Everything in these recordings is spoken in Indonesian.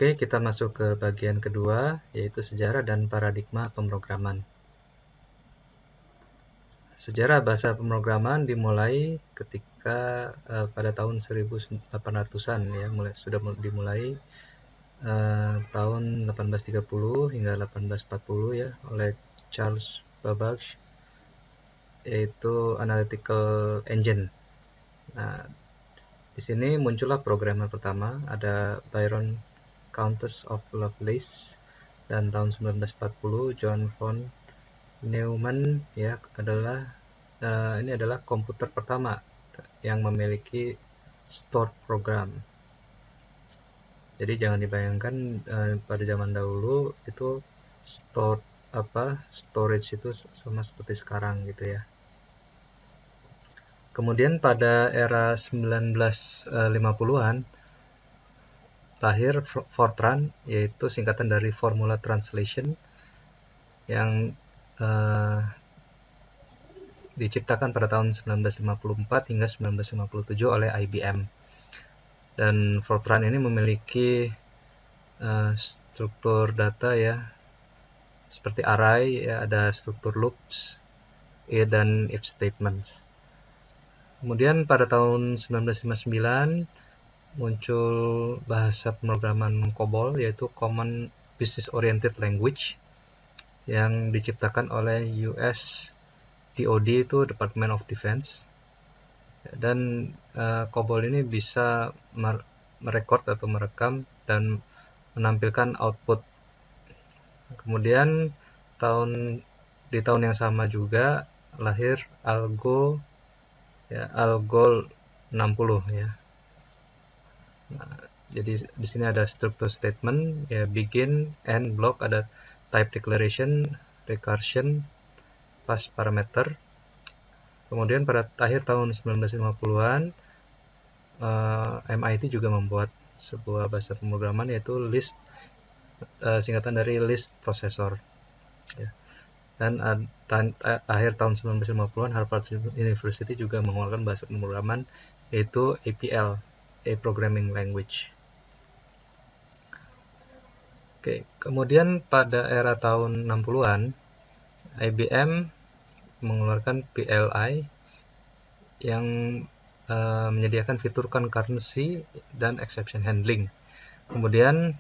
Oke, kita masuk ke bagian kedua, yaitu sejarah dan paradigma pemrograman. Sejarah bahasa pemrograman dimulai ketika pada tahun 1800-an ya, sudah dimulai tahun 1830 hingga 1840 ya oleh Charles Babbage, yaitu Analytical Engine. Nah, di sini muncullah programmer pertama, ada Baron Countess of Lovelace, dan tahun 1940 John von Neumann ya ini adalah komputer pertama yang memiliki stored program. Jadi jangan dibayangkan pada zaman dahulu itu storage itu sama seperti sekarang gitu ya. Kemudian pada era 1950-an lahir Fortran, yaitu singkatan dari Formula Translation, yang diciptakan pada tahun 1954 hingga 1957 oleh IBM. Dan Fortran ini memiliki struktur data ya seperti array ya, ada struktur loops ya, dan if statements. Kemudian pada tahun 1959 muncul bahasa pemrograman COBOL, yaitu Common Business Oriented Language, yang diciptakan oleh US DoD, itu Department of Defense. Dan COBOL ini bisa merekod atau merekam dan menampilkan output. Kemudian di tahun yang sama juga lahir ALGOL 60 ya. Nah, jadi di sini ada struktur statement ya, begin, end, block, ada type declaration, recursion, pass parameter. Kemudian pada akhir tahun 1950-an MIT juga membuat sebuah bahasa pemrograman, yaitu Lisp, singkatan dari Lisp Processor ya. Dan akhir tahun 1950-an Harvard University juga mengeluarkan bahasa pemrograman, yaitu APL, A Programming Language. Oke, kemudian pada era tahun 60-an IBM mengeluarkan PLI yang menyediakan fitur concurrency dan exception handling. Kemudian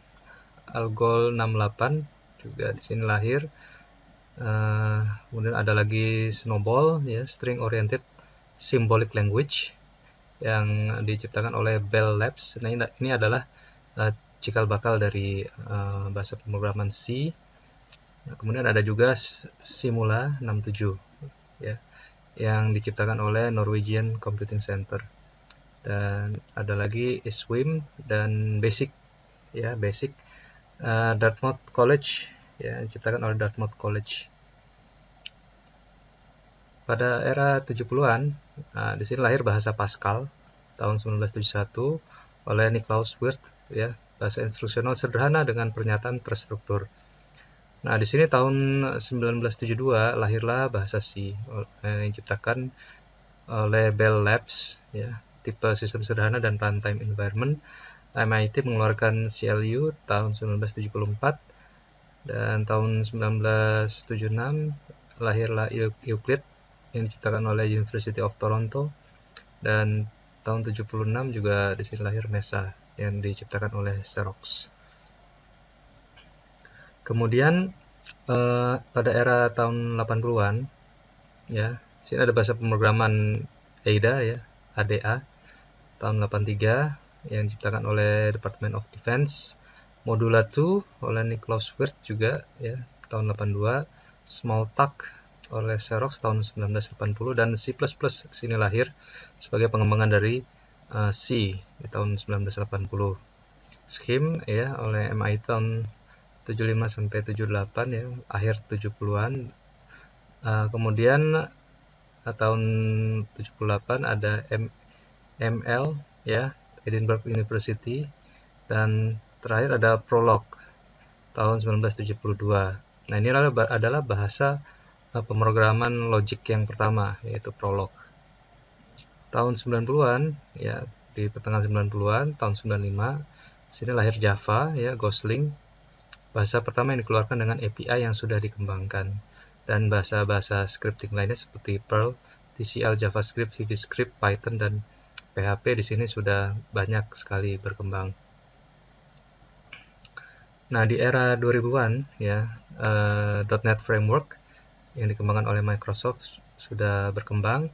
ALGOL 68 juga di sini lahir. Kemudian ada lagi Snowball ya, String Oriented Symbolic Language, yang diciptakan oleh Bell Labs. Nah, ini adalah cikal bakal dari bahasa pemrograman C. Nah, kemudian ada juga Simula 67 ya, yang diciptakan oleh Norwegian Computing Center. Dan ada lagi ISWIM dan BASIC ya, BASIC Dartmouth College ya, diciptakan oleh Dartmouth College. Pada era 70-an di sini lahir bahasa Pascal tahun 1971 oleh Niklaus Wirth ya, bahasa instruksional sederhana dengan pernyataan terstruktur. Nah, di sini tahun 1972 lahirlah bahasa C yang diciptakan oleh Bell Labs ya, tipe sistem sederhana dan runtime environment. MIT mengeluarkan CLU tahun 1974, dan tahun 1976 lahirlah Euclid yang diciptakan oleh University of Toronto, dan tahun 76 juga di sini lahir Mesa yang diciptakan oleh Xerox. Kemudian pada era tahun 80-an ya, sini ada bahasa pemrograman ADA ya, ADA tahun 83 yang diciptakan oleh Department of Defense. Modula 2 oleh Niklaus Wirth juga ya, tahun 82. Smalltalk oleh Xerox tahun 1980, dan C++ sini lahir sebagai pengembangan dari C di tahun 1980. Scheme ya oleh MIT tahun 75 sampai 78 ya, akhir 70-an. Kemudian tahun 78 ada ML ya, Edinburgh University, dan terakhir ada Prolog tahun 1972. Nah, ini adalah bahasa pemrograman logik yang pertama, yaitu Prolog. Tahun 90-an ya, di pertengahan 90-an, tahun 95 Sini lahir Java, ya, Gosling. Bahasa pertama yang dikeluarkan dengan API yang sudah dikembangkan. Dan bahasa-bahasa scripting lainnya seperti Perl, TCL, JavaScript, VBScript, Python, dan PHP di sini sudah banyak sekali berkembang. Nah, di era 2000-an, ya, .NET Framework yang dikembangkan oleh Microsoft sudah berkembang.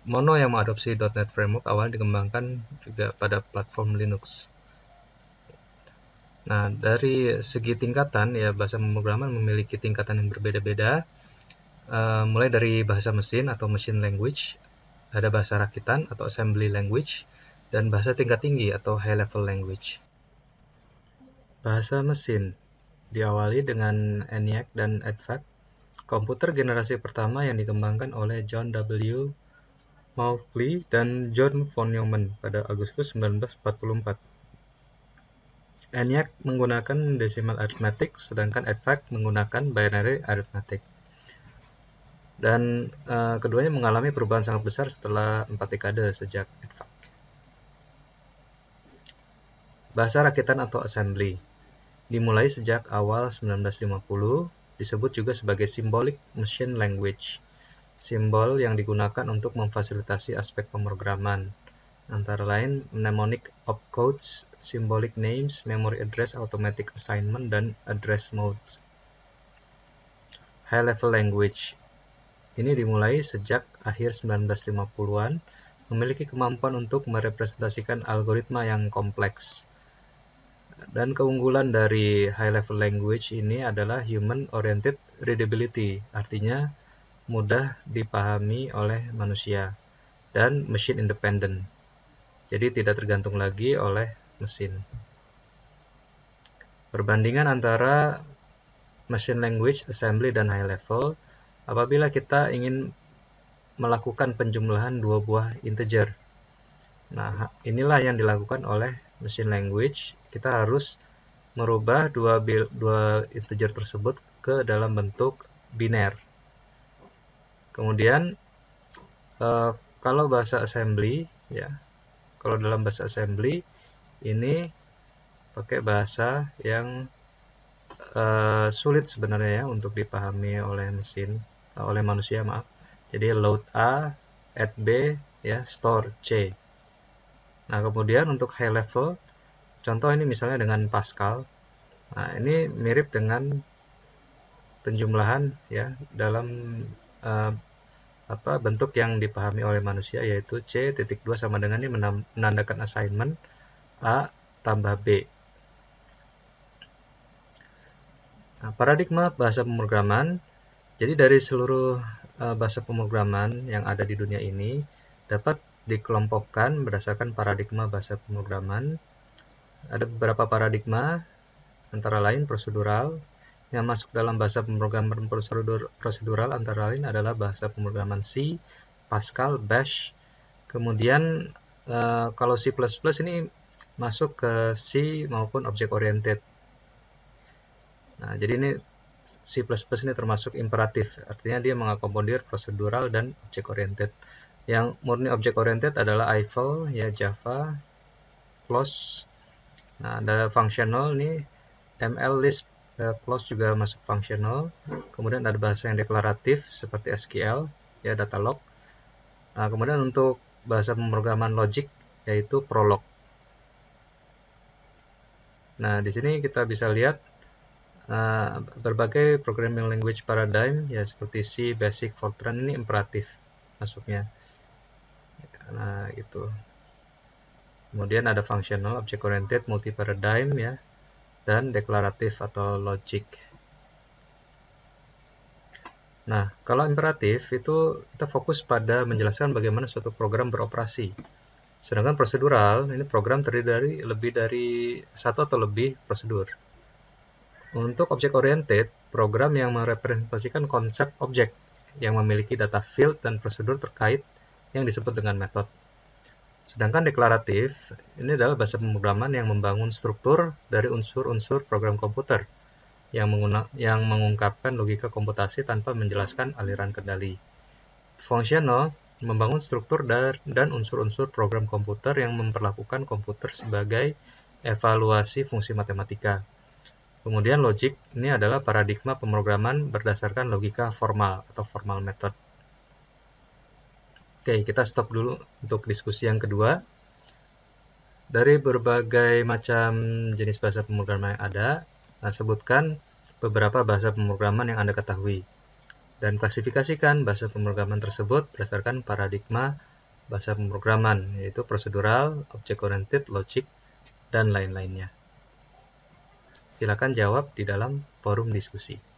Mono yang mengadopsi .NET Framework awalnya dikembangkan juga pada platform Linux. Nah, dari segi tingkatan, ya, bahasa pemrograman memiliki tingkatan yang berbeda-beda, mulai dari bahasa mesin atau machine language, ada bahasa rakitan atau assembly language, dan bahasa tingkat tinggi atau high level language. Bahasa mesin diawali dengan ENIAC dan EDVAC, komputer generasi pertama yang dikembangkan oleh John W. Mauchly dan John von Neumann pada Agustus 1944. ENIAC menggunakan decimal arithmetic, sedangkan EDVAC menggunakan binary arithmetic. Dan keduanya mengalami perubahan sangat besar setelah 4 dekade sejak EDVAC. Bahasa rakitan atau assembly dimulai sejak awal 1950, disebut juga sebagai symbolic machine language. Simbol yang digunakan untuk memfasilitasi aspek pemrograman, antara lain mnemonic opcodes, symbolic names, memory address, automatic assignment, dan address modes. High level language ini dimulai sejak akhir 1950-an, memiliki kemampuan untuk merepresentasikan algoritma yang kompleks. Dan keunggulan dari high level language ini adalah human oriented readability, artinya mudah dipahami oleh manusia, dan machine independent, jadi tidak tergantung lagi oleh mesin. Perbandingan antara machine language, assembly, dan high level, apabila kita ingin melakukan penjumlahan dua buah integer. Nah, inilah yang dilakukan oleh machine language. Kita harus merubah dua integer tersebut ke dalam bentuk biner. Kemudian kalau bahasa assembly, ya, kalau dalam bahasa assembly ini pakai bahasa yang sulit sebenarnya, ya, untuk dipahami oleh manusia, maaf. Jadi load A, add B, ya, store C. Nah, kemudian untuk high level, contoh ini misalnya dengan Pascal. Nah, ini mirip dengan penjumlahan, ya, dalam bentuk yang dipahami oleh manusia, yaitu C.2 sama dengan ini menandakan assignment A tambah B. Nah, paradigma bahasa pemrograman. Jadi dari seluruh bahasa pemrograman yang ada di dunia ini dapat dikelompokkan berdasarkan paradigma bahasa pemrograman. Ada beberapa paradigma, antara lain prosedural. Yang masuk dalam bahasa pemrograman prosedural antara lain adalah bahasa pemrograman C, Pascal, Bash. Kemudian kalau C++ ini masuk ke C maupun object oriented. Nah, jadi ini C++ ini termasuk imperatif, artinya dia mengakomodir prosedural dan object oriented. Yang murni object oriented adalah Eiffel, ya, Java, Close. Nah, ada functional nih, ML, Lisp. Close juga masuk functional. Kemudian ada bahasa yang deklaratif seperti SQL, ya, Datalog. Nah, kemudian untuk bahasa pemrograman logic yaitu Prolog. Nah, di sini kita bisa lihat berbagai programming language paradigm, ya, seperti C, Basic, Fortran ini imperatif masuknya. Nah, itu. Kemudian ada functional, object oriented, multi paradigm, ya, dan deklaratif atau logic. Nah, kalau imperatif itu kita fokus pada menjelaskan bagaimana suatu program beroperasi. Sedangkan prosedural ini program terdiri dari lebih dari satu atau lebih prosedur. Untuk object oriented, program yang merepresentasikan konsep objek yang memiliki data field dan prosedur terkait yang disebut dengan method. Sedangkan deklaratif ini adalah bahasa pemrograman yang membangun struktur dari unsur-unsur program komputer yang mengungkapkan logika komputasi tanpa menjelaskan aliran kendali. Fungsional membangun struktur dan unsur-unsur program komputer yang memperlakukan komputer sebagai evaluasi fungsi matematika. Kemudian logic ini adalah paradigma pemrograman berdasarkan logika formal atau formal method. Oke, kita stop dulu untuk diskusi yang kedua. Dari berbagai macam jenis bahasa pemrograman yang ada, sebutkan beberapa bahasa pemrograman yang Anda ketahui. Dan klasifikasikan bahasa pemrograman tersebut berdasarkan paradigma bahasa pemrograman, yaitu prosedural, object-oriented, logic, dan lain-lainnya. Silakan jawab di dalam forum diskusi.